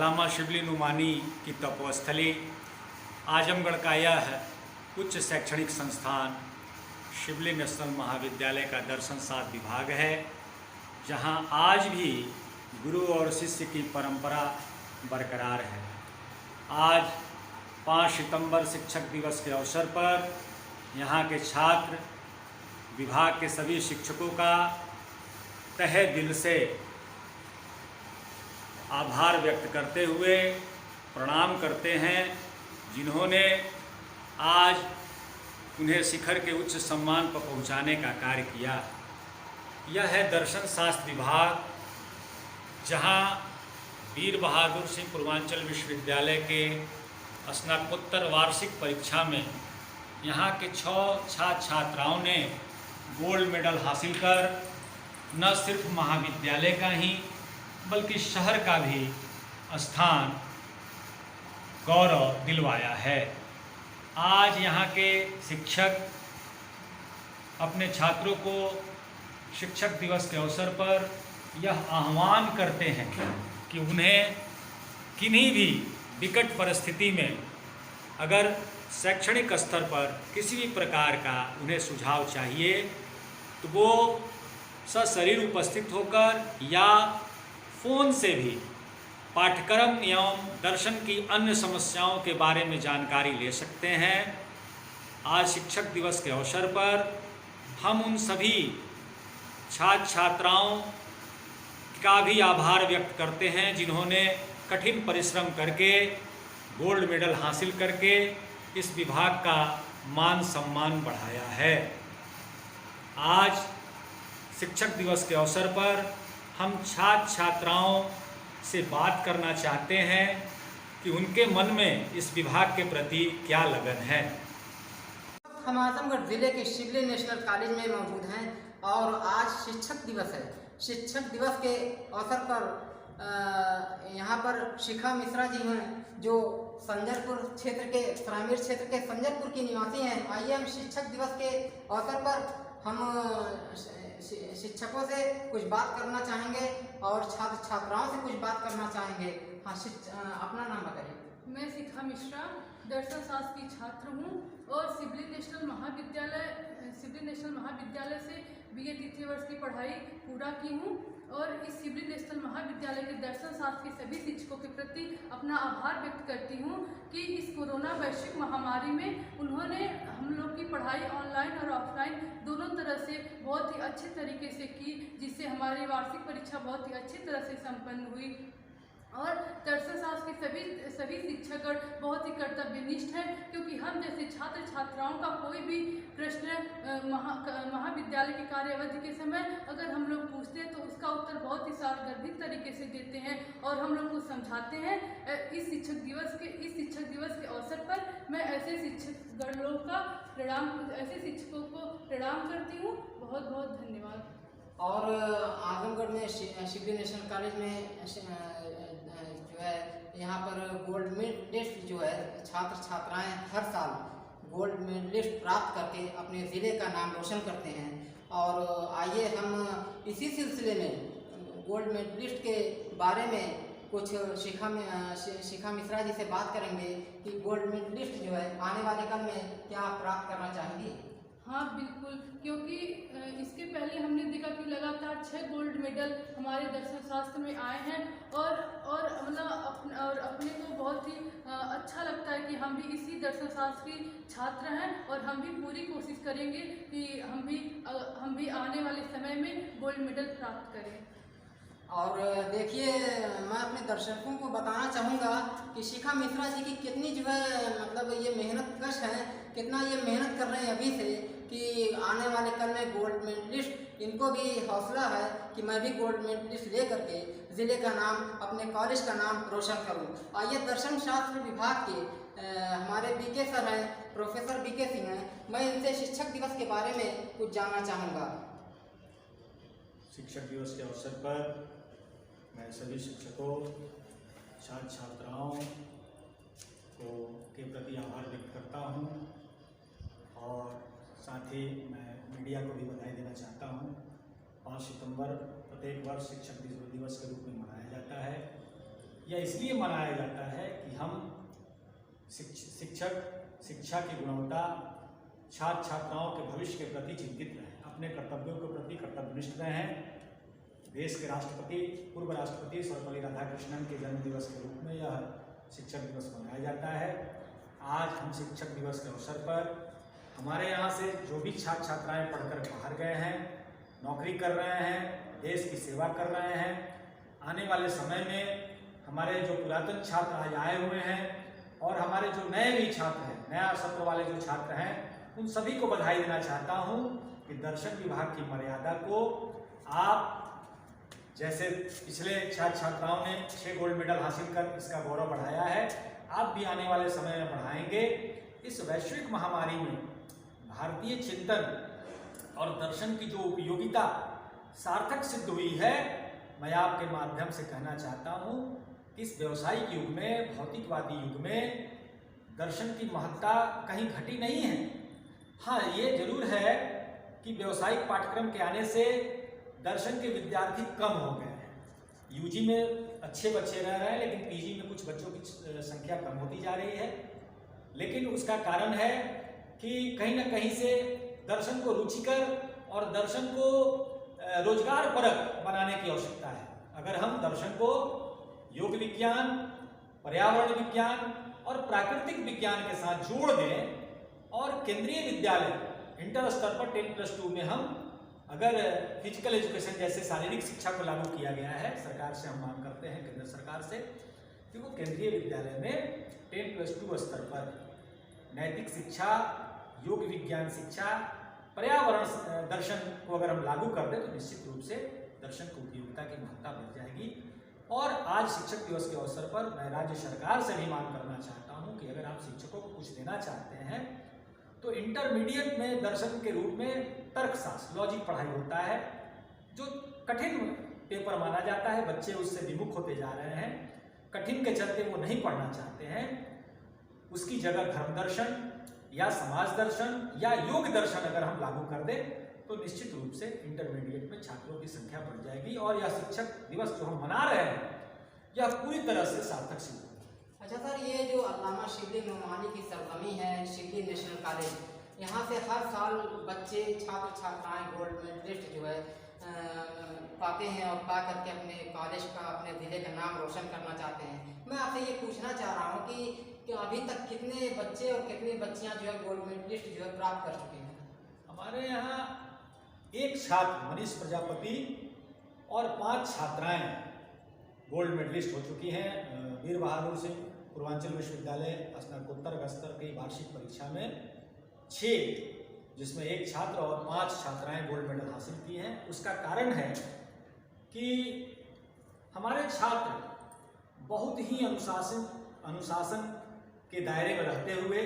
अल्लामा शिबली नुमानी की तपोस्थली आजमगढ़ का यह उच्च शैक्षणिक संस्थान शिबली नेशनल महाविद्यालय का दर्शन शास्त्र विभाग है, जहां आज भी गुरु और शिष्य की परंपरा बरकरार है। आज 5 सितंबर शिक्षक दिवस के अवसर पर यहाँ के छात्र विभाग के सभी शिक्षकों का तहे दिल से आभार व्यक्त करते हुए प्रणाम करते हैं, जिन्होंने आज उन्हें शिखर के उच्च सम्मान पर पहुंचाने का कार्य किया। यह है दर्शन शास्त्र विभाग, जहां वीर बहादुर सिंह पूर्वांचल विश्वविद्यालय के स्नातकोत्तर वार्षिक परीक्षा में यहाँ के 6 छात्र छात्राओं ने गोल्ड मेडल हासिल कर न सिर्फ महाविद्यालय का ही बल्कि शहर का भी स्थान गौरव दिलवाया है। आज यहाँ के शिक्षक अपने छात्रों को शिक्षक दिवस के अवसर पर यह आह्वान करते हैं कि उन्हें किन्हीं भी विकट परिस्थिति में अगर शैक्षणिक स्तर पर किसी भी प्रकार का उन्हें सुझाव चाहिए तो वो सशरीर उपस्थित होकर या फ़ोन से भी पाठ्यक्रम एवं दर्शन की अन्य समस्याओं के बारे में जानकारी ले सकते हैं। आज शिक्षक दिवस के अवसर पर हम उन सभी छात्र छात्राओं का भी आभार व्यक्त करते हैं, जिन्होंने कठिन परिश्रम करके गोल्ड मेडल हासिल करके इस विभाग का मान सम्मान बढ़ाया है। आज शिक्षक दिवस के अवसर पर हम छात्र छात्राओं से बात करना चाहते हैं कि उनके मन में इस विभाग के प्रति क्या लगन है। हम आजमगढ़ ज़िले के शिबली नेशनल कॉलेज में मौजूद हैं और आज शिक्षक दिवस है। शिक्षक दिवस के अवसर पर यहाँ पर शिखा मिश्रा जी हैं, जो संजरपुर क्षेत्र के ग्रामीण क्षेत्र के संजरपुर की निवासी हैं। आइए हम शिक्षक दिवस के अवसर पर हम शिक्षकों से कुछ बात करना चाहेंगे और छात्र छात्राओं से कुछ बात करना चाहेंगे। हाँ, अपना नाम बताइए। मैं शिखा मिश्रा दर्शन शास्त्र की छात्र हूँ और शिबली नेशनल महाविद्यालय से BA तृतीय वर्ष की पढ़ाई पूरा की हूँ और इस शिबली नेशनल महाविद्यालय के दर्शन शास्त्र के सभी शिक्षकों के प्रति अपना आभार व्यक्त करती हूँ कि इस कोरोना वैश्विक महामारी में उन्होंने हम लोग की पढ़ाई ऑनलाइन और ऑफलाइन दोनों तरह से बहुत ही अच्छे तरीके से की, जिससे हमारी वार्षिक परीक्षा बहुत ही अच्छी तरह से संपन्न हुई। और दर्शन शास्त्र के सभी शिक्षकगण बहुत ही कर्तव्यनिष्ठ हैं, क्योंकि हम जैसे छात्र छात्राओं का कोई भी प्रश्न महाविद्यालय के कार्य अवधि के समय अगर हम लोग पूछते हैं तो उसका उत्तर बहुत ही सारगर्भित तरीके से देते हैं और हम लोग को समझाते हैं। इस शिक्षक दिवस के अवसर पर मैं ऐसे शिक्षकों को प्रणाम करती हूँ। बहुत बहुत धन्यवाद। और आजमगढ़ में शिबली नेशनल कॉलेज में जो है यहाँ पर गोल्ड मेडलिस्ट जो है छात्र छात्राएं हर साल गोल्ड मेडलिस्ट प्राप्त करके अपने ज़िले का नाम रोशन करते हैं। और आइए हम इसी सिलसिले में गोल्ड मेडलिस्ट के बारे में कुछ शिखा मिश्रा जी से बात करेंगे कि गोल्ड मेडलिस्ट जो है आने वाले कल में क्या प्राप्त करना चाहेंगी। हाँ बिल्कुल, क्योंकि इसके पहले हमने देखा कि लगातार 6 गोल्ड मेडल हमारे दर्शन शास्त्र में आए हैं और अपने को बहुत ही अच्छा लगता है कि हम भी इसी दर्शन शास्त्र के छात्र हैं और हम भी पूरी कोशिश करेंगे कि हम भी आने वाले समय में गोल्ड मेडल प्राप्त करें। और देखिए, मैं अपने दर्शकों को बताना चाहूँगा कि शिखा मिश्रा जी की कितनी जो है मतलब ये मेहनत कश है, कितना ये मेहनत कर रहे हैं अभी से कि आने वाले कल में गोल्ड मेडलिस्ट, इनको भी हौसला है कि मैं भी गोल्ड मेडलिस्ट ले करके ज़िले का नाम, अपने कॉलेज का नाम रोशन करूं। आइए दर्शन शास्त्र विभाग के हमारे BK सर हैं, प्रोफेसर BK सिंह हैं, मैं इनसे शिक्षक दिवस के बारे में कुछ जानना चाहूँगा। शिक्षक दिवस के अवसर पर मैं सभी शिक्षकों, छात्र छात्राओं के प्रति आभार व्यक्त करता हूँ और साथ ही मैं मीडिया को भी बधाई देना चाहता हूँ। 5 सितंबर प्रत्येक वर्ष शिक्षक दिवस के रूप में मनाया जाता है। यह इसलिए मनाया जाता है कि हम शिक्षक शिक्षा की गुणवत्ता, छात्र छात्राओं के भविष्य के प्रति चिंतित रहें, अपने कर्तव्यों के प्रति कर्तव्यनिष्ठ रहें। देश के राष्ट्रपति, पूर्व राष्ट्रपति सर्वपल्ली राधाकृष्णन के जन्म दिवस के रूप में यह शिक्षक दिवस मनाया जाता है। आज हम शिक्षक दिवस के अवसर पर हमारे यहाँ से जो भी छात्र छात्राएँ पढ़कर बाहर गए हैं, नौकरी कर रहे हैं, देश की सेवा कर रहे हैं, आने वाले समय में हमारे जो पुरातन छात्र आज आए हुए हैं और हमारे जो नए भी छात्र हैं, नया सत्र वाले जो छात्र हैं, उन सभी को बधाई देना चाहता हूं कि दर्शन विभाग की मर्यादा को आप, जैसे पिछले छात्र छात्राओं ने 6 गोल्ड मेडल हासिल कर इसका गौरव बढ़ाया है, आप भी आने वाले समय में बढ़ाएंगे। इस वैश्विक महामारी में भारतीय चिंतन और दर्शन की जो उपयोगिता सार्थक सिद्ध हुई है, मैं आपके माध्यम से कहना चाहता हूं कि इस व्यावसायिक युग में, भौतिकवादी युग में दर्शन की महत्ता कहीं घटी नहीं है। हाँ, ये जरूर है कि व्यावसायिक पाठ्यक्रम के आने से दर्शन के विद्यार्थी कम हो गए हैं। यूजी में अच्छे बच्चे रह रहे हैं, लेकिन पीजी में कुछ बच्चों की संख्या कम होती जा रही है। लेकिन उसका कारण है कि कहीं ना कहीं से दर्शन को रुचिकर और दर्शन को रोजगारपरक बनाने की आवश्यकता है। अगर हम दर्शन को योग विज्ञान, पर्यावरण विज्ञान और प्राकृतिक विज्ञान के साथ जोड़ दें और केंद्रीय विद्यालय इंटर स्तर पर 10+2 में हम अगर फिजिकल एजुकेशन जैसे शारीरिक शिक्षा को लागू किया गया है, सरकार से हम मांग करते हैं केंद्र सरकार से कि वो केंद्रीय विद्यालय में 10+2 स्तर पर नैतिक शिक्षा, योग विज्ञान शिक्षा, पर्यावरण दर्शन को अगर हम लागू कर दें तो निश्चित रूप से दर्शन की उपयोगिता की महत्ता बढ़ जाएगी। और आज शिक्षक दिवस के अवसर पर मैं राज्य सरकार से भी मांग करना चाहता हूं कि अगर आप शिक्षकों को कुछ देना चाहते हैं तो इंटरमीडिएट में दर्शन के रूप में तर्कशास्त्र, लॉजिक पढ़ाई होता है, जो कठिन पेपर माना जाता है, बच्चे उससे विमुख होते जा रहे हैं, कठिन के चलते वो नहीं पढ़ना चाहते हैं। उसकी जगह धर्म दर्शन या समाज दर्शन या योग दर्शन अगर हम लागू कर दें तो निश्चित रूप से इंटरमीडिएट में छात्रों की संख्या बढ़ जाएगी और यह शिक्षक दिवस जो हम मना रहे हैं यह पूरी तरह से सार्थक सिद्ध होगा। अच्छा सर, ये जो अल्लामा शिबली नोमानी की सरजमी है, शिबली नेशनल कॉलेज, यहाँ से हर साल बच्चे, छात्र छात्राएं गोल्ड मेडलिस्ट जो है पाते हैं और पा करके अपने कॉलेज का, अपने ज़िले का नाम रोशन करना चाहते हैं। मैं आपसे ये पूछना चाह रहा हूँ कि अभी तक कितने बच्चे और कितनी बच्चियाँ जो है गोल्ड मेडलिस्ट जो है प्राप्त कर चुके हैं? हमारे यहाँ एक छात्र मनीष प्रजापति और 5 छात्राएं गोल्ड मेडलिस्ट हो चुकी हैं। वीर बहादुर सिंह पूर्वांचल विश्वविद्यालय स्नातकोत्तर स्तर की वार्षिक परीक्षा में 6, जिसमें 1 छात्र और 5 छात्राएं गोल्ड मेडल हासिल की हैं। उसका कारण है कि हमारे छात्र बहुत ही अनुशासन के दायरे में रहते हुए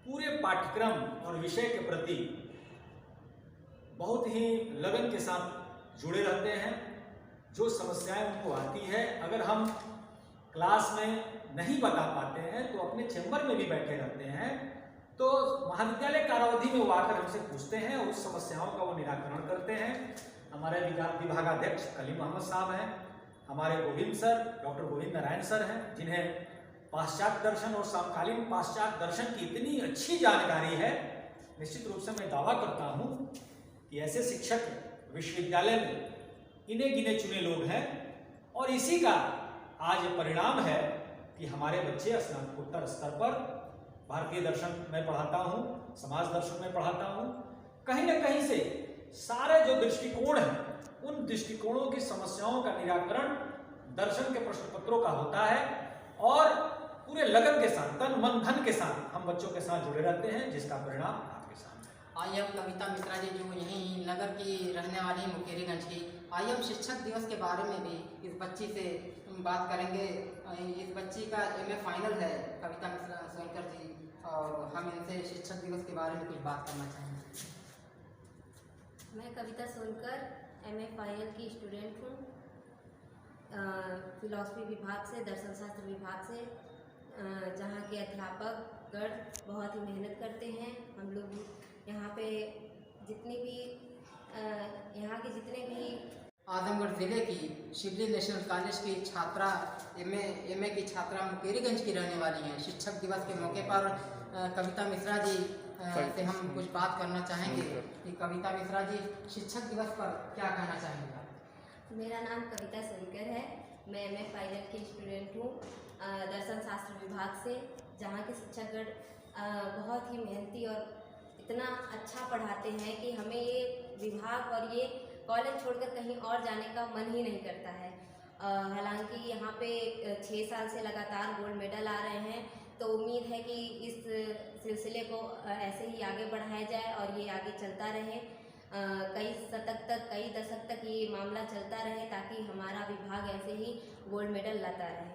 पूरे पाठ्यक्रम और विषय के प्रति बहुत ही लगन के साथ जुड़े रहते हैं। जो समस्याएं उनको आती है, अगर हम क्लास में नहीं बता पाते हैं तो अपने चैम्बर में भी बैठे रहते हैं, तो महाविद्यालय कालावधि में वो आकर हमसे पूछते हैं, उस समस्याओं का वो निराकरण करते हैं। हमारे विभागाध्यक्ष कलीम अहमद साहब हैं, हमारे Govind sir, doctor Govind Narayan sir हैं, जिन्हें पाश्चात्य दर्शन और समकालीन पाश्चात्य दर्शन की इतनी अच्छी जानकारी है। निश्चित रूप से मैं दावा करता हूँ कि ऐसे शिक्षक विश्वविद्यालय में इन्हें गिने चुने लोग हैं और इसी का आज परिणाम है कि हमारे बच्चे स्नातकोत्तर स्तर पर भारतीय दर्शन में पढ़ाता हूँ, समाज दर्शन में पढ़ाता हूँ। कहीं ना कहीं से सारे जो दृष्टिकोण हैं, उन दृष्टिकोणों की समस्याओं का निराकरण दर्शन के प्रश्न पत्रों का होता है और पूरे लगन के साथ, तन मन धन के साथ हम बच्चों के साथ जुड़े रहते हैं, जिसका परिणाम आपके सामने। आइए हम कविता मिश्रा जी जो यहीं नगर की रहने वाली मुकेरीगंज की, आइए हम शिक्षक दिवस के बारे में भी इस बच्ची से बात करेंगे। इस बच्ची का MA फाइनल है, कविता मिश्रा सोनकर जी, और हम इनसे शिक्षक दिवस के बारे में कुछ बात करना चाहेंगे। मैं कविता सोनकर MA फाइनल की स्टूडेंट हूँ, फिलॉसफी विभाग से, दर्शन शास्त्र विभाग से, जहाँ के अध्यापक गण बहुत ही मेहनत करते हैं। हम लोग यहाँ पे जितने भी आजमगढ़ ज़िले की शिबली नेशनल कॉलेज की छात्रा एमए की छात्रा मुकेरीगंज की रहने वाली हैं। शिक्षक दिवस के मौके पर कविता मिश्रा जी से हम कुछ बात करना चाहेंगे कि कविता मिश्रा जी शिक्षक दिवस पर क्या कहना चाहेंगे? मेरा नाम कविता शंकर है। मैं एमए फाइनल की स्टूडेंट हूँ दर्शन शास्त्र विभाग से, जहाँ के शिक्षकगण बहुत ही मेहनती और इतना अच्छा पढ़ाते हैं कि हमें ये विभाग और ये कॉलेज छोड़कर कहीं और जाने का मन ही नहीं करता है। हालांकि यहाँ पे 6 साल से लगातार गोल्ड मेडल आ रहे हैं, तो उम्मीद है कि इस सिलसिले को ऐसे ही आगे बढ़ाया जाए और ये आगे चलता रहे। कई दशक तक ये मामला चलता रहे, ताकि हमारा विभाग ऐसे ही गोल्ड मेडल लाता रहे।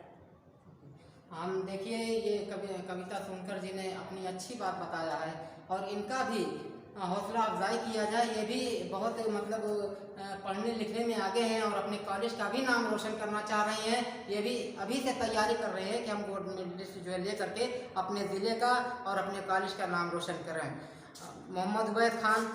हम देखिए ये कविता सुनकर जी ने अपनी अच्छी बात बताया है और इनका भी हौसला अफजाई किया जाए। ये भी बहुत मतलब पढ़ने लिखने में आगे हैं और अपने कॉलेज का भी नाम रोशन करना चाह रहे हैं। ये भी अभी से तैयारी कर रहे हैं कि हम गोल्ड मेडलिस्ट जो है ले करके अपने ज़िले का और अपने कॉलेज का नाम रोशन करें। मोहम्मद उबैद खान।